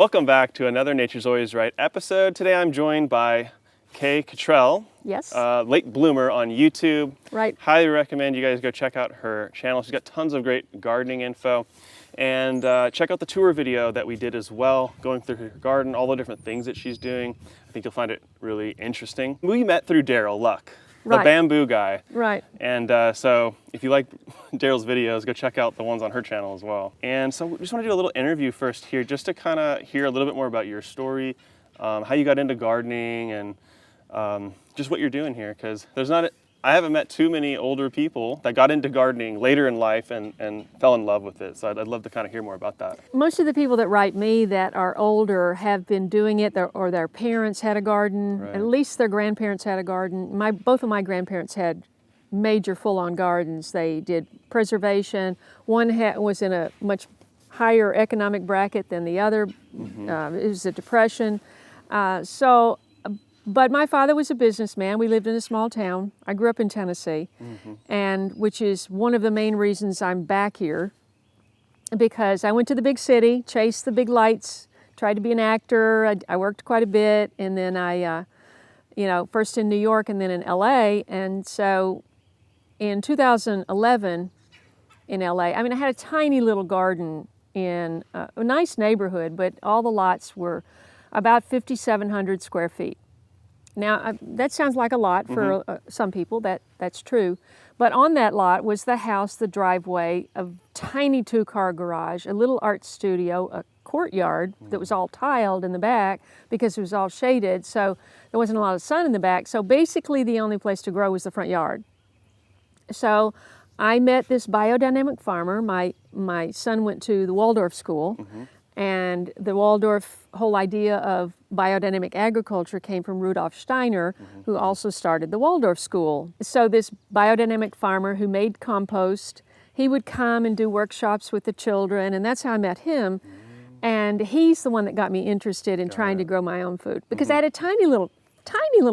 Welcome back to another Nature's Always Right episode. Today I'm joined by Kaye Cottrell. Yes. Late bloomer on YouTube. Right. Highly recommend you guys go check out her channel. She's got tons of great gardening info. And check out the tour video that we did as well, going through her garden, all the different things that she's doing. I think you'll find it really interesting. We met through Daryl Luck, the Right. bamboo guy. Right. And so if you like Daryl's videos, go check out the ones on her channel as well. And so we just want to do a little interview first here, just to kind of hear a little bit more about your story, how you got into gardening, and just what you're doing here. Because I haven't met too many older people that got into gardening later in life and fell in love with it. So I'd love to kind of hear more about that. Most of the people that write me that are older have been doing it, or their parents had a garden. Right. At least their grandparents had a garden. Both of my grandparents had major full-on gardens. They did preservation. One was in a much higher economic bracket than the other. It was a depression. But my father was a businessman. We lived in a small town. I grew up in Tennessee, and which is one of the main reasons I'm back here, because I went to the big city, chased the big lights, tried to be an actor. I worked quite a bit, and then I, first in New York and then in LA. And so in 2011 in LA, I had a tiny little garden in a nice neighborhood, but all the lots were about 5,700 square feet. Now, that sounds like a lot for some people, that's true. But on that lot was the house, the driveway, a tiny 2-car garage, a little art studio, a courtyard that was all tiled in the back because it was all shaded, so there wasn't a lot of sun in the back. So basically the only place to grow was the front yard. So I met this biodynamic farmer. My son went to the Waldorf school. And the Waldorf whole idea of biodynamic agriculture came from Rudolf Steiner, who also started the Waldorf school. So this biodynamic farmer who made compost, he would come and do workshops with the children, and that's how I met him. And he's the one that got me interested in trying to grow my own food, because I had a tiny little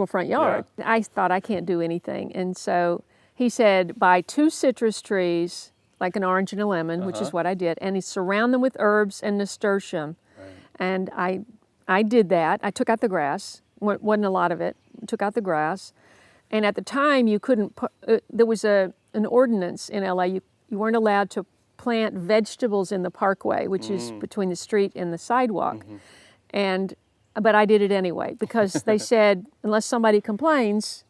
front yard. Yeah. I thought, I can't do anything. And so he said, buy 2 citrus trees, like an orange and a lemon, which is what I did, and you surround them with herbs and nasturtium. Right. And I did that. I took out the grass. Wasn't a lot of it. Took out the grass. And at the time, you couldn't put, there was an ordinance in LA. You weren't allowed to plant vegetables in the parkway, which is between the street and the sidewalk. But I did it anyway, because they said, unless somebody complains,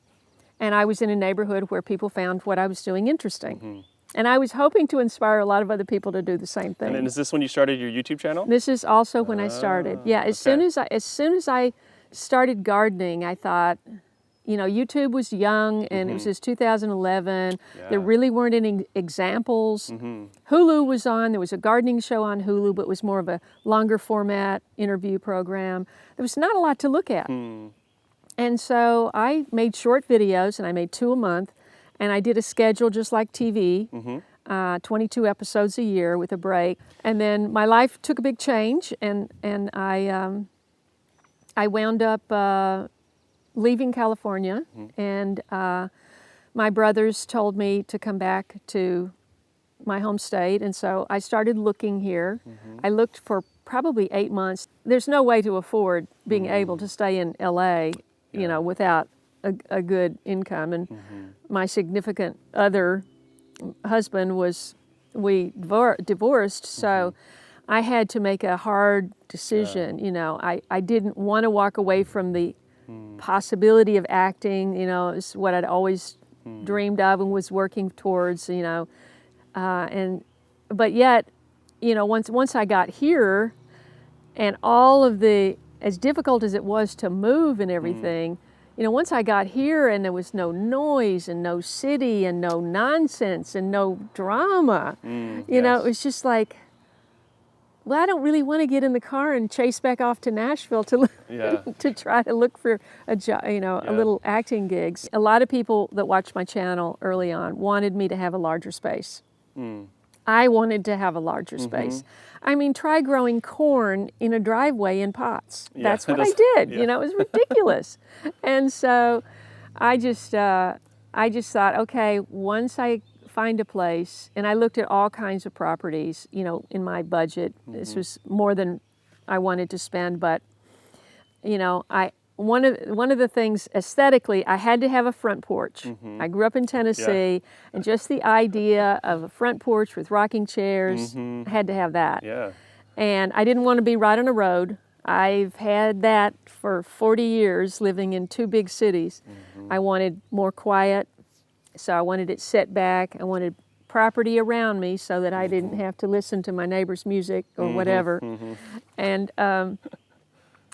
and I was in a neighborhood where people found what I was doing interesting. And I was hoping to inspire a lot of other people to do the same thing. And is this when you started your YouTube channel? This is also when I started. Yeah, as soon as I started gardening, I thought, YouTube was young, and it was just 2011. Yeah. There really weren't any examples. Hulu was on. There was a gardening show on Hulu, but it was more of a longer format interview program. There was not a lot to look at. And so I made short videos, and I made 2 a month. And I did a schedule just like TV, 22 episodes a year with a break. And then my life took a big change, and I wound up leaving California, and my brothers told me to come back to my home state, and so I started looking here. I looked for probably 8 months. There's no way to afford being able to stay in LA, without a good income. And my significant other husband we divorced, so I had to make a hard decision. I didn't want to walk away from the possibility of acting. It's what I'd always dreamed of and was working towards. But yet, once I got here, and all of as difficult as it was to move and everything, once I got here and there was no noise and no city and no nonsense and no drama, it was just like, well, I don't really want to get in the car and chase back off to Nashville to try to look for a job, a little acting gigs. A lot of people that watched my channel early on wanted me to have a larger space. I wanted to have a larger space. Try growing corn in a driveway in pots. That's what I did. It was ridiculous. And so I just thought, okay, once I find a place, and I looked at all kinds of properties, in my budget. This was more than I wanted to spend, but you know, one of the things aesthetically, I had to have a front porch. I grew up in Tennessee, and just the idea of a front porch with rocking chairs, I had to have that. Yeah. And I didn't want to be right on a road. I've had that for 40 years living in 2 big cities. I wanted more quiet, so I wanted it set back. I wanted property around me so that I didn't have to listen to my neighbor's music or whatever. And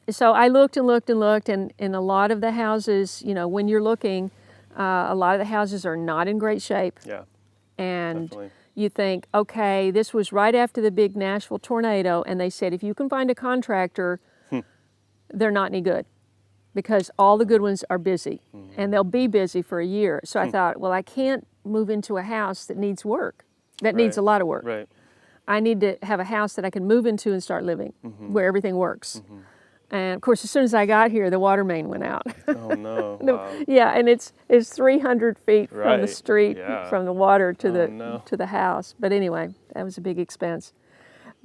so I looked and looked and looked, and in a lot of the houses, you know, when you're looking, a lot of the houses are not in great shape. Yeah. And Definitely. you think, okay, this was right after the big Nashville tornado, and they said if you can find a contractor, they're not any good because all the good ones are busy, and they'll be busy for a year. So I thought, well, I can't move into a house that needs work, that needs a lot of work. Right. I need to have a house that I can move into and start living, where everything works. And of course, as soon as I got here, the water main went out. Oh no. Wow. Yeah, and it's 300 feet from the Right. street, Yeah. from the water to to the house. But anyway, that was a big expense.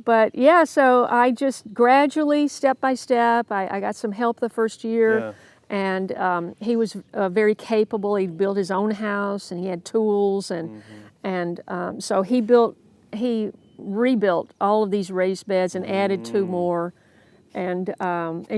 But yeah, so I just gradually, step by step, I got some help the first year. Yeah. And he was very capable. He built his own house, and he had tools, and so he rebuilt all of these raised beds and added 2 more. And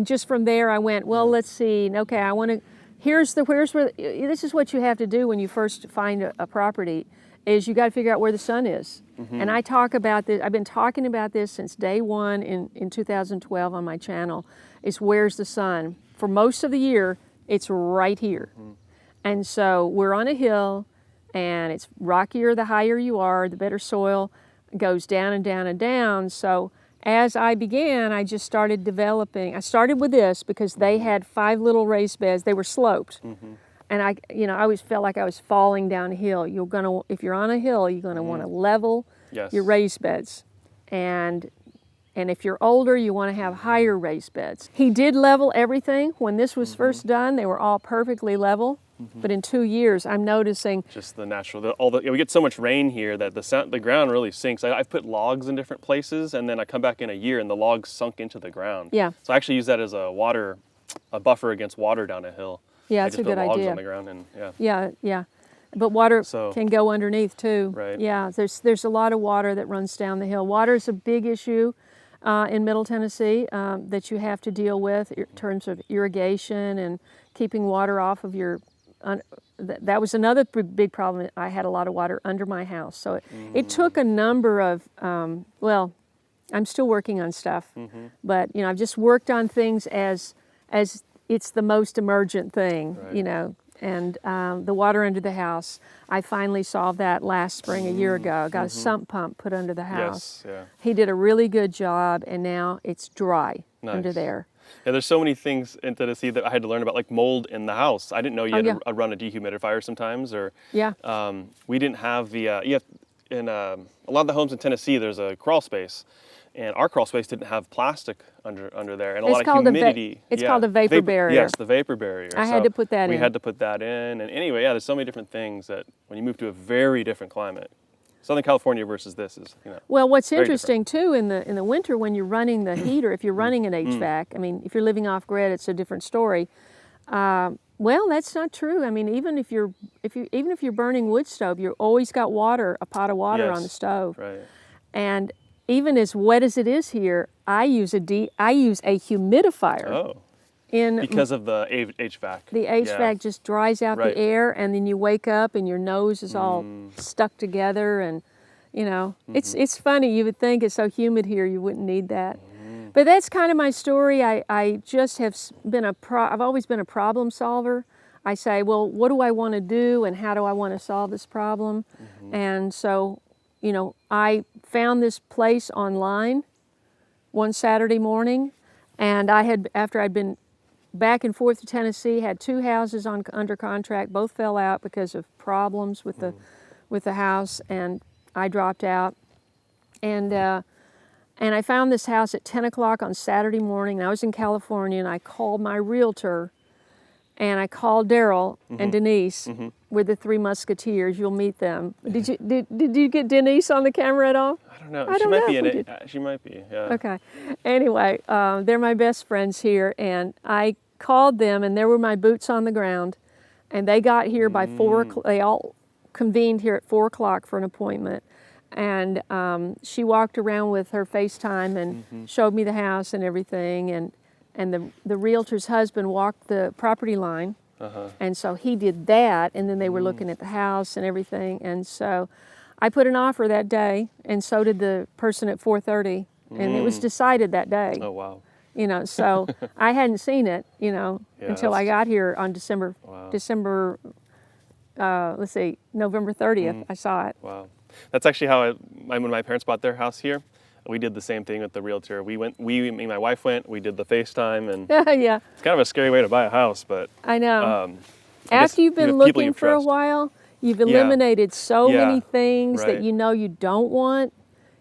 just from there, I went, well, let's see. Okay, I want to. Here's where. This is what you have to do when you first find a property, is you got to figure out where the sun is. And I talk about this. I've been talking about this since day one in 2012 on my channel. Is where's the sun? For most of the year, it's right here. And so we're on a hill, and it's rockier the higher you are, the better soil goes down and down and down. So as I began, I just started developing. I started with this because they had 5 little raised beds. They were sloped. And I always felt like I was falling downhill. If you're on a hill, you're gonna want to level your raised beds. And if you're older, you want to have higher raised beds. He did level everything. When this was first done, they were all perfectly level. But in 2 years, I'm noticing Just the natural, we get so much rain here that the ground really sinks. I've put logs in different places, and then I come back in a year, and the logs sunk into the ground. Yeah. So I actually use that as a buffer against water down a hill. Yeah, I it's just a good put logs idea. on the ground, and Yeah. But water So- can go underneath too. Right. Yeah, there's a lot of water that runs down the hill. Water is a big issue in Middle Tennessee that you have to deal with in terms of irrigation and keeping water off of your. That was another big problem. I had a lot of water under my house, so it took a number of. Well, I'm still working on stuff, but I've just worked on things as it's the most emergent thing, Right. And the water under the house, I finally solved that last spring a year ago. I got a sump pump put under the house. Yes, yeah. He did a really good job, and now it's dry under Nice. there. Yeah, there's so many things in Tennessee that I had to learn about, like mold in the house. I didn't know you had yeah. to run a dehumidifier sometimes, or Yeah. we didn't have the. In a lot of the homes in Tennessee, there's a crawl space, and our crawl space didn't have plastic under there, and a lot of humidity. It's called a vapor barrier. Yes, the vapor barrier. I had to put that in. We had to put that in, and anyway, there's so many different things that when you move to a very different climate, Southern California versus this is, Well, what's very interesting too in the winter when you're running the heater, if you're running an HVAC, I mean, if you're living off grid, it's a different story. Well, that's not true. I mean, even if you're burning wood stove, you've always got water, a pot of water on the stove. Right. And even as wet as it is here, I use a humidifier. Oh. In Because of the HVAC. the HVAC just dries out Right. the air, and then you wake up and your nose is all stuck together, and it's funny. You would think it's so humid here you wouldn't need that, but that's kind of my story. I just have been I've always been a problem solver. I say, well, what do I want to do, and how do I want to solve this problem? And so, I found this place online one Saturday morning, and after I'd been back and forth to Tennessee, had 2 houses under contract. Both fell out because of problems with the house, and I dropped out. And I found this house at 10 o'clock on Saturday morning. I was in California, and I called my realtor, and I called Daryl and Denise. We're the three musketeers. You'll meet them. Did you get Denise on the camera at all? I don't know. She might be in it. She might be. Yeah. Okay. Anyway, they're my best friends here, and I called them, and there were my boots on the ground, and they got here by 4 o'clock. They all convened here at 4 o'clock for an appointment, and she walked around with her FaceTime and showed me the house and everything, and the realtor's husband walked the property line, and so he did that, and then they were looking at the house and everything, and so I put an offer that day, and so did the person at 4:30, and it was decided that day. Oh, wow. You know, so I hadn't seen it, you know, until I got here on November 30th, I saw it. Wow. That's actually how when my parents bought their house here, we did the same thing with the realtor. Me and my wife went, we did the FaceTime, and Yeah. it's kind of a scary way to buy a house, but I know. I After you've been people looking for a trust. while, you've eliminated so many things right. that you know you don't want,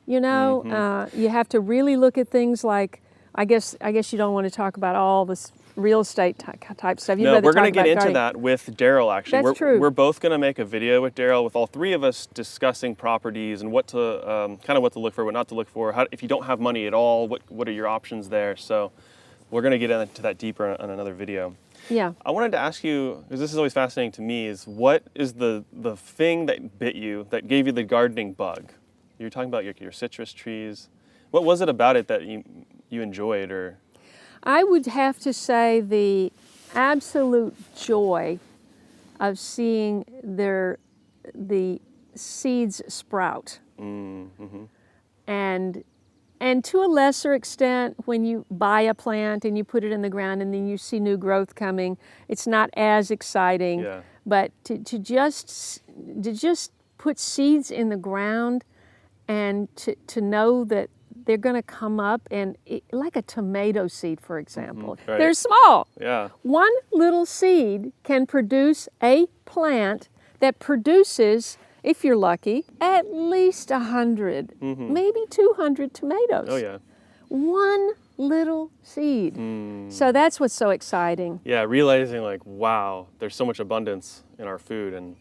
you know. You have to really look at things like, I guess you don't want to talk about all this real estate type stuff. No, we're going to get into that with Daryl, actually. That's true. We're both going to make a video with Daryl with all three of us discussing properties and what to, kind of what to look for, what not to look for. If you don't have money at all, what are your options there? So we're going to get into that deeper on another video. Yeah. I wanted to ask you, because this is always fascinating to me, is what is the thing that bit you, that gave you the gardening bug? You're talking about your citrus trees. What was it about it that you enjoyed, or? I would have to say the absolute joy of seeing the seeds sprout. And to a lesser extent, when you buy a plant and you put it in the ground and then you see new growth coming, it's not as exciting. Yeah. But to just put seeds in the ground and to know that they're going to come up, and like a tomato seed, for example. Right. They're small. Yeah. One little seed can produce a plant that produces, if you're lucky, at least 100, maybe 200 tomatoes. Oh, yeah. One little seed. So that's what's so exciting. Yeah, realizing like, wow, there's so much abundance in our food, and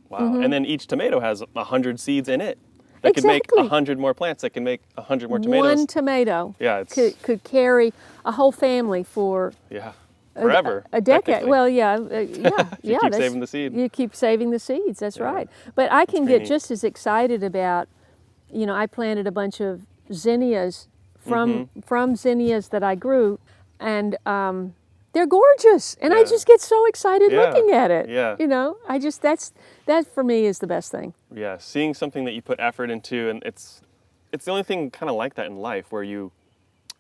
wow. And then each tomato has 100 seeds in it. That could make 100 more plants. That can make 100 more tomatoes. One tomato it's could carry a whole family for forever. A decade. Well, yeah. You keep saving the seed. You keep saving the seeds. That's right. But I can get just as excited about, you know, I planted a bunch of zinnias from zinnias that I grew, and they're gorgeous, and I just get so excited looking at it. Yeah. You know, that for me is the best thing. Yeah, seeing something that you put effort into, and it's the only thing kind of like that in life where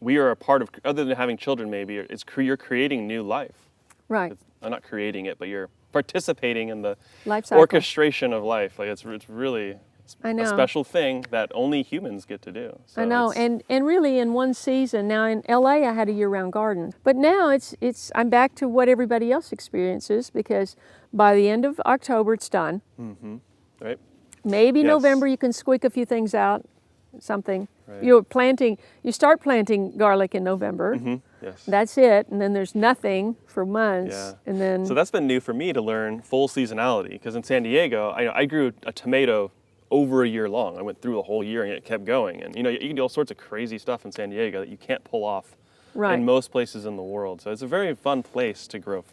we are a part of, other than having children maybe, you're creating new life. Right. I'm not creating it, but you're participating in the Life cycle. Orchestration of life. Like it's really a special thing that only humans get to do. So I know, and really in one season, now in LA I had a year-round garden, but now I'm back to what everybody else experiences, because by the end of October it's done. Right. Maybe November you can squeak a few things out, something. Right. You start planting garlic in November. Yes. That's it, and then there's nothing for months. Yeah. And then so that's been new for me to learn full seasonality, because in San Diego I grew a tomato over a year long. I went through the whole year and it kept going. And you know, you can do all sorts of crazy stuff in San Diego that you can't pull off in most places in the world. So it's a very fun place to grow.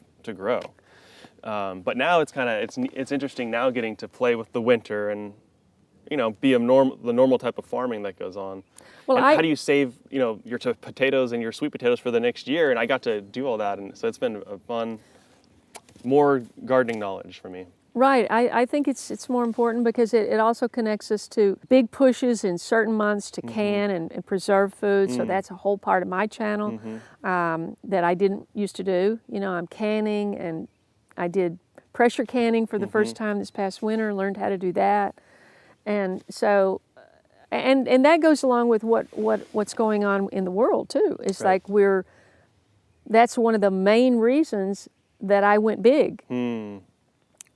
But now it's interesting now getting to play with the winter and, you know, be the normal type of farming that goes on. Well, and how do you save, you know, your potatoes and your sweet potatoes for the next year? And I got to do all that, and so it's been a fun, more gardening knowledge for me. Right, I think it's more important because it also connects us to big pushes in certain months to can and preserve food. So that's a whole part of my channel that I didn't used to do. You know, I'm canning, and I did pressure canning for the first time this past winter, learned how to do that. And so, and that goes along with what's going on in the world too. It's like that's one of the main reasons that I went big.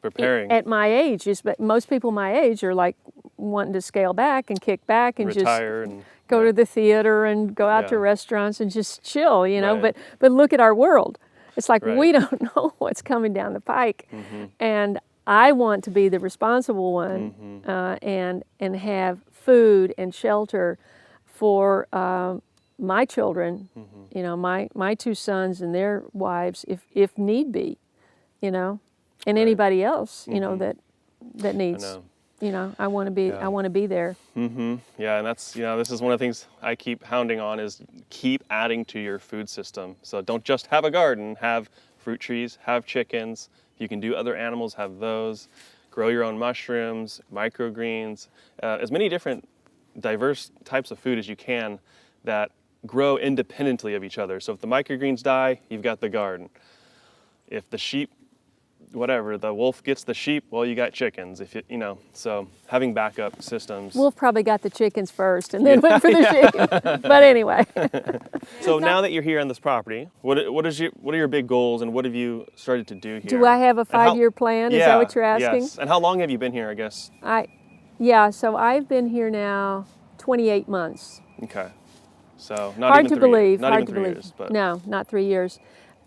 Preparing. At my age, but most people my age are like wanting to scale back and kick back and retire just and go to the theater and go out to restaurants and just chill, you know. Right. But look at our world. It's like Right. we don't know what's coming down the pike, and I want to be the responsible one and have food and shelter for my children, you know, my two sons and their wives, if need be, you know, and Right. anybody else, you know, that needs. know. You know, I want to be. Yeah. I want to be there. Yeah, and that's, this is one of the things I keep hounding on is keep adding to your food system. So don't just have a garden, have fruit trees, have chickens. If you can do other animals, have those. Grow your own mushrooms, microgreens, as many different diverse types of food as you can that grow independently of each other. So if the microgreens die, you've got the garden. If the sheep, whatever, the wolf gets the sheep, well, you got chickens. If you know, so having backup systems. Wolf probably got the chickens first and then went for the sheep. But anyway. So now that you're here on this property, what are your big goals and what have you started to do here? Do I have a And how- 5-year plan? Is Yeah, that what you're asking? Yes. And how long have you been here, I guess? Yeah, so I've been here now 28 months. Okay. So not Hard even to 3 believe. years. Not Hard even to 3 believe. years, but No, not 3 years.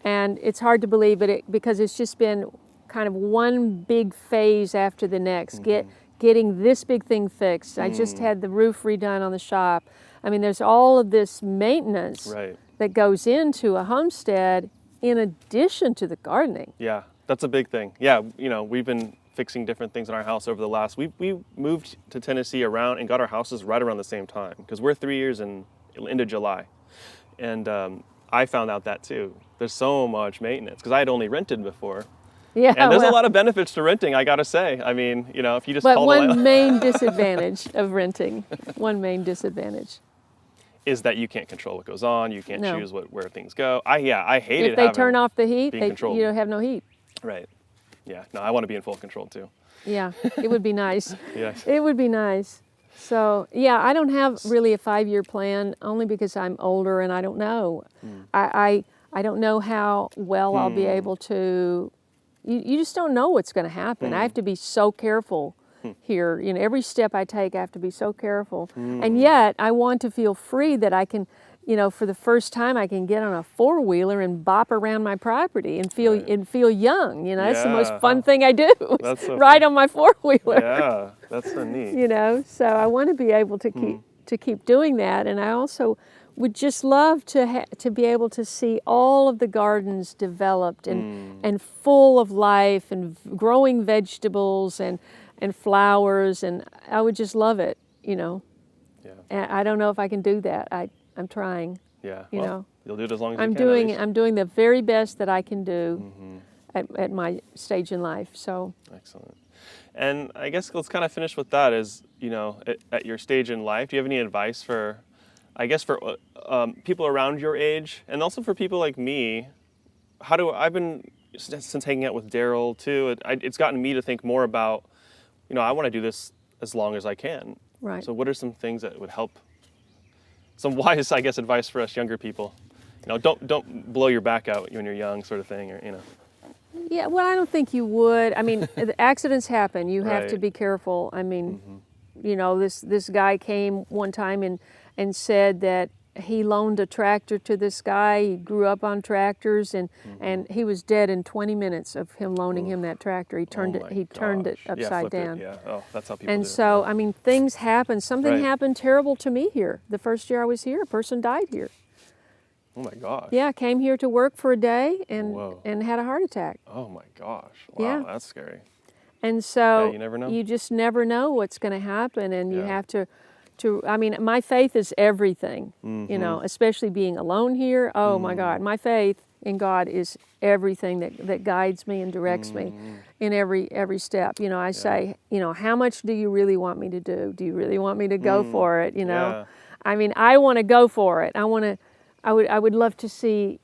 And it's hard to believe because it's just been kind of one big phase after the next. Getting this big thing fixed. I just had the roof redone on the shop. I mean, there's all of this maintenance Right. that goes into a homestead in addition to the gardening. Yeah, that's a big thing. Yeah, we've been fixing different things in our house over the last. We moved to Tennessee around and got our houses right around the same time because we're 3 years into July, and I found out that too. There's so much maintenance because I had only rented before. Yeah, And there's a well, lot of benefits to renting, I gotta say. I mean, if you just but call the one landlord, main disadvantage of renting, one main disadvantage. is that you can't control what goes on. You can't No. choose where things go. I hated If they having turn off the heat, being controlled. you don't have no heat. Right. Yeah. No, I want to be in full control too. Yeah, it would be nice. Yes. It would be nice. So, yeah, I don't have really a 5-year plan only because I'm older and I don't know. I don't know how well I'll be able to. You just don't know what's going to happen. I have to be so careful here. You know, every step I take, I have to be so careful. And yet, I want to feel free that I can, for the first time, I can get on a 4-wheeler and bop around my property and feel young. That's the most Yeah. fun thing I do. That's so ride on my 4-wheeler. Yeah, that's so neat. So I want to be able to keep doing that, and I also would just love to be able to see all of the gardens developed and full of life and growing vegetables and flowers, and I would just love it. Yeah. And I don't know if I can do that. I'm trying. Yeah. You Well, know, you'll do it as long as I'm you can. at doing least. I'm doing the very best that I can do at my stage in life. So. Excellent. And I guess let's kind of finish with that. Is at your stage in life, do you have any advice for people around your age, and also for people like me? I've been since hanging out with Daryl too. It's gotten me to think more about, I want to do this as long as I can. Right. So what are some things that would help? Some wise, I guess, advice for us younger people. Don't blow your back out when you're young, sort of thing, or Yeah, well, I don't think you would. I mean, the accidents happen. You have to Right. be careful. I mean, this guy came one time and said that he loaned a tractor to this guy. He grew up on tractors, and he was dead in 20 minutes of him loaning him that tractor. He turned Oh my it gosh. upside flipped it, down. Yeah. Oh, that's how people And do it. so, I mean, things happen. Something Right. happened terrible to me here. The first year I was here, a person died here. Oh my gosh. Yeah, came here to work for a day Whoa. and had a heart attack. Oh my gosh. Wow, Yeah. that's scary. And so Yeah, you never know. you just never know what's going to happen, and you Yeah. have to. I mean, my faith is everything. Mm-hmm. Especially being alone here. Oh my God, my faith in God is everything that guides me and directs me Mm-hmm. in every step. I say, how much do you really want me to do? Do you really want me to go for it? Yeah. I mean, I want to go for it. I would love to see.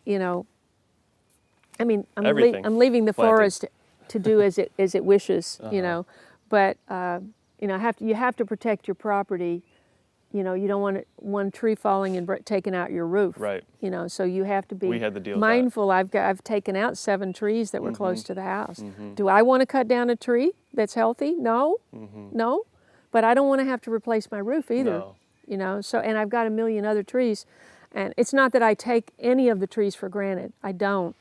I mean, Everything I'm leaving the planted. forest to do as it wishes. But you have to protect your property. You don't want one tree falling and taking out your roof. Right. So you have to be We had to deal with mindful. I've taken out 7 trees that were close to the house. Do I want to cut down a tree that's healthy? No, no. But I don't want to have to replace my roof either. No. So and I've got a million other trees, and it's not that I take any of the trees for granted. I don't.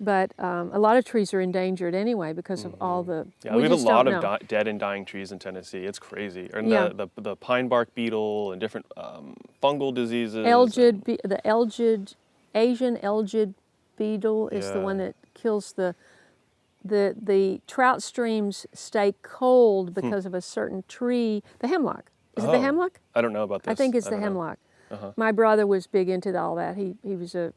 But a lot of trees are endangered anyway because of all the. Yeah, we have a just lot don't of know. dead and dying trees in Tennessee. It's crazy. And Yeah. the pine bark beetle and different fungal diseases. The Elgid, Asian Elgid beetle is the one Yeah. that kills the trout streams stay cold because of a certain tree, the hemlock. Is it the Oh, hemlock? I don't know about this. I think it's the don't know. hemlock. My brother was big into all that. He was a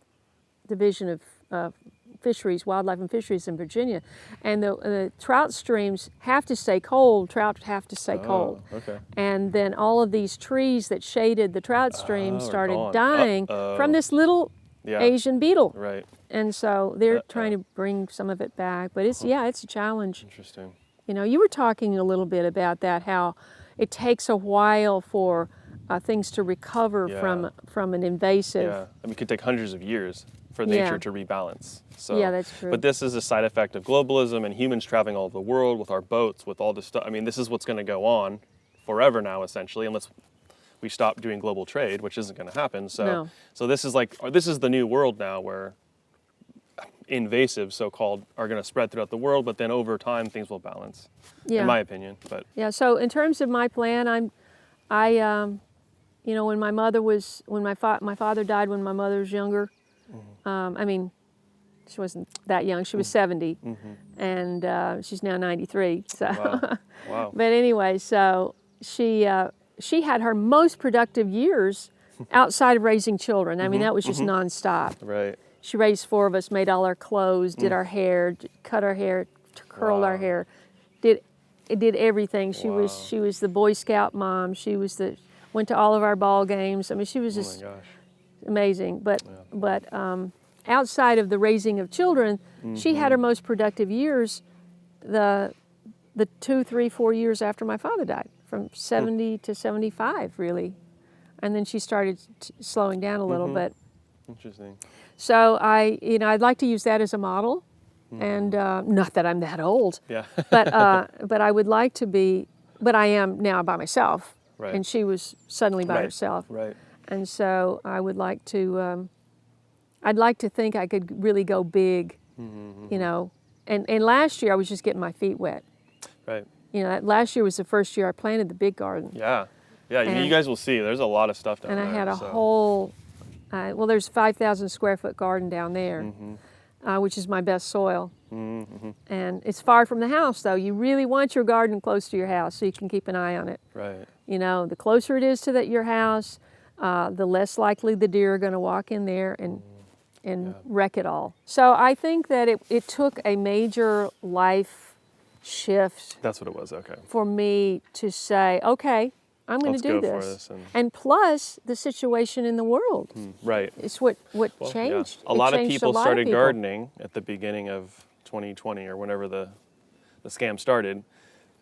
division of fisheries, wildlife and fisheries in Virginia, and the trout streams have to stay cold. Trout have to stay cold. Okay. And then all of these trees that shaded the trout stream are started gone. dying Uh-oh. from this little Yeah. Asian beetle. Right. And so they're trying to bring some of it back, but it's a challenge. Interesting. You know, you were talking a little bit about that, how it takes a while for things to recover Yeah. from an invasive. Yeah. I mean, it could take hundreds of years for Yeah. nature to rebalance. So, Yeah, that's true. But this is a side effect of globalism and humans traveling all over the world with our boats, with all this stuff. I mean, this is what's going to go on forever now, essentially, unless we stop doing global trade, which isn't going to happen. So, No. so this is the new world now, where invasive, so-called, are going to spread throughout the world. But then over time, things will balance, in my opinion. But Yeah. So in terms of my plan, you know, when my father died when my mother was younger. I mean, she wasn't that young. She was 70, and she's now 93. So, wow, wow. but anyway, so she had her most productive years outside of raising children. I mean, that was just nonstop. Right. She raised 4 of us, made all our clothes, did our hair, cut our hair, curled our hair, did everything. She was the Boy Scout mom. She went to all of our ball games. I mean, she was just Oh my gosh. amazing. But outside of the raising of children, she had her most productive years the 2, 3, 4 years after my father died, from 70 to 75, really. And then she started slowing down a little bit. Interesting. So I'd like to use that as a model, and not that I'm that old, Yeah. but I would like to be, but I am now by myself, Right. and she was suddenly by Right. herself, Right. and so I would like to, I'd like to think I could really go big, you know, and last year I was just getting my feet wet. Right. You know, last year was the first year I planted the big garden, Yeah. Yeah. And- you guys will see. There's a lot of stuff down and there. I had a so. whole. Well, there's 5,000 square foot garden down there, which is my best soil. And it's far from the house, though. You really want your garden close to your house so you can keep an eye on it. Right. You know, the closer it is to your house, the less likely the deer are going to walk in there and wreck it all. So I think that it took a major life shift That's what it was. Okay. for me to say, okay, I'm going to Let's do go for this. this And plus the situation in the world. Right. It's what Well, changed. yeah. A It lot of changed people a lot of started people. gardening at the beginning of 2020 or whenever the scam started.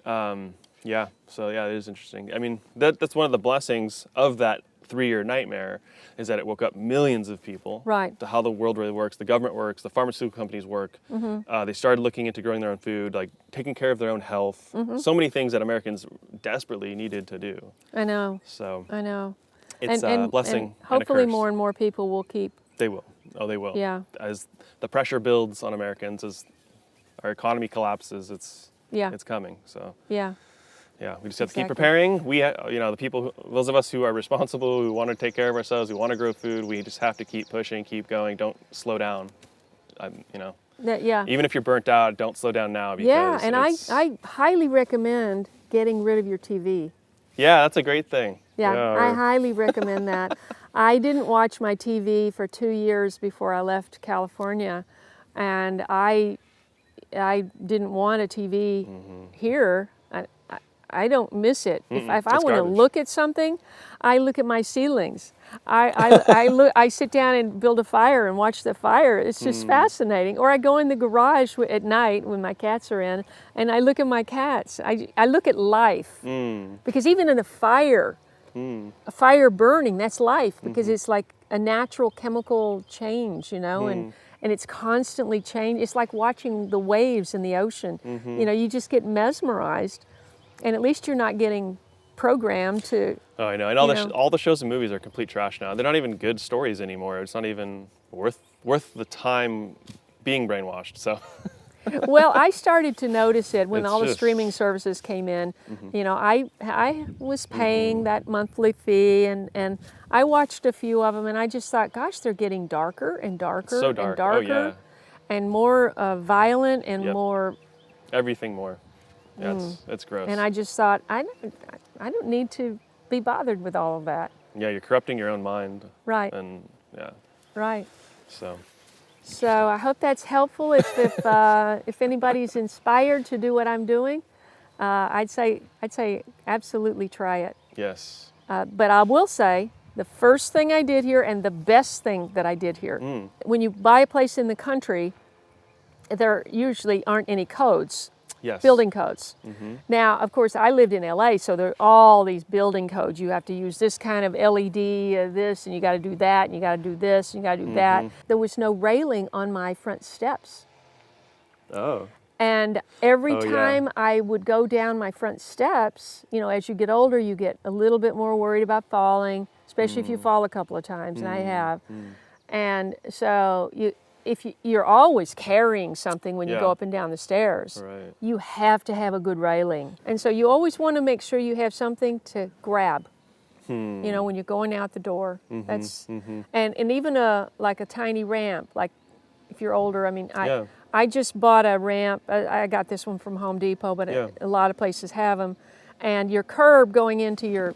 Yeah. So yeah, it is interesting. I mean, that's one of the blessings of that 3-year nightmare, is that it woke up millions of people Right. to how the world really works, the government works, the pharmaceutical companies work. They started looking into growing their own food, like taking care of their own health. So many things that Americans desperately needed to do. I know. So I know. it's a blessing And hopefully and a curse. more and more people will keep. They will. Oh, they will. Yeah. As the pressure builds on Americans, as our economy collapses, it's coming. So Yeah. yeah, we just have to keep Exactly. preparing. The people, those of us who are responsible, who want to take care of ourselves, who want to grow food, we just have to keep pushing, keep going. Don't slow down. Yeah. Even if you're burnt out, don't slow down now. Because Yeah. And it's- I highly recommend getting rid of your TV. yeah, that's a great thing. Yeah. I or- highly recommend that. I didn't watch my TV for 2 years before I left California, and I didn't want a TV here. I don't miss it. If I it's want to garbage. look at something, I look at my ceilings. I sit down and build a fire and watch the fire. It's just fascinating. Or I go in the garage at night when my cats are in, and I look at my cats. I look at life, because even in a fire burning, that's life, because it's like a natural chemical change, you know, and it's constantly changing. It's like watching the waves in the ocean. You know, you just get mesmerized. And at least you're not getting programmed to. Oh, I know. And all the shows and movies are complete trash now. They're not even good stories anymore. It's not even worth the time being brainwashed. So Well, I started to notice it when It's all the just- streaming services came in. You know, I was paying that monthly fee, and I watched a few of them, and I just thought, gosh, they're getting darker and darker so and dark. darker, Oh yeah, and more violent and Yep. more. everything more. Yeah, it's gross. And I just thought, I don't need to be bothered with all of that. Yeah, you're corrupting your own mind. Right. And yeah, Right. so So I hope that's helpful. If anybody's inspired to do what I'm doing, I'd say absolutely try it. yes. But I will say the first thing I did here and the best thing that I did here, when you buy a place in the country, there usually aren't any codes, Yes. building codes. Now, of course, I lived in LA, so there are all these building codes. You have to use this kind of LED, this, and you got to do that, and you got to do this, and you got to do that. There was no railing on my front steps. Oh. And every Oh, yeah. time I would go down my front steps, you know, as you get older, you get a little bit more worried about falling, especially if you fall a couple of times, and I have. And so you're always carrying something when you go Yeah. up and down the stairs. Right. You have to have a good railing. And so you always want to make sure you have something to grab. You know, when you're going out the door. That's and even like a tiny ramp, like if you're older. I mean, Yeah. I just bought a ramp. I got this one from Home Depot, but Yeah. a lot of places have them. And your curb going into your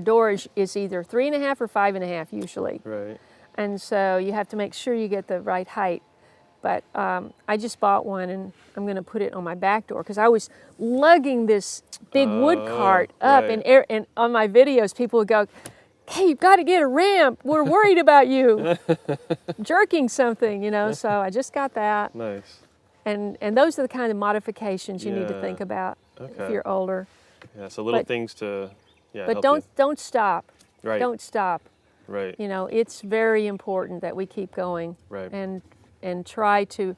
door is either 3.5 or 5.5 usually. Right. And so you have to make sure you get the right height. But I just bought one, and I'm going to put it on my back door because I was lugging this big wood cart up, right. and on my videos, people would go, "Hey, you've got to get a ramp. We're worried about you jerking something," you know. So I just got that, Nice. and those are the kind of modifications you need to Yeah. think about Okay. if you're older. Yeah. So little But- things to But help don't stop. you. Right. Don't stop. Right. You know, it's very important that we keep going Right. and try to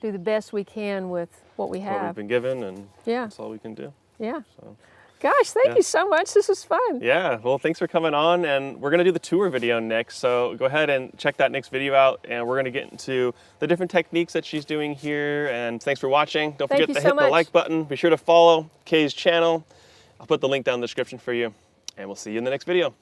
do the best we can with what we What we've have. been given, and Yeah, that's all we can do. yeah. So. Gosh, thank Yeah. you so much. This was fun. Yeah, well, thanks for coming on, and we're gonna do the tour video next, so go ahead and check that next video out, and we're gonna get into the different techniques that she's doing here, and thanks for watching. Don't Thank forget you to so hit the much. like button. Be sure to follow Kaye's channel. I'll put the link down in the description for you, and we'll see you in the next video.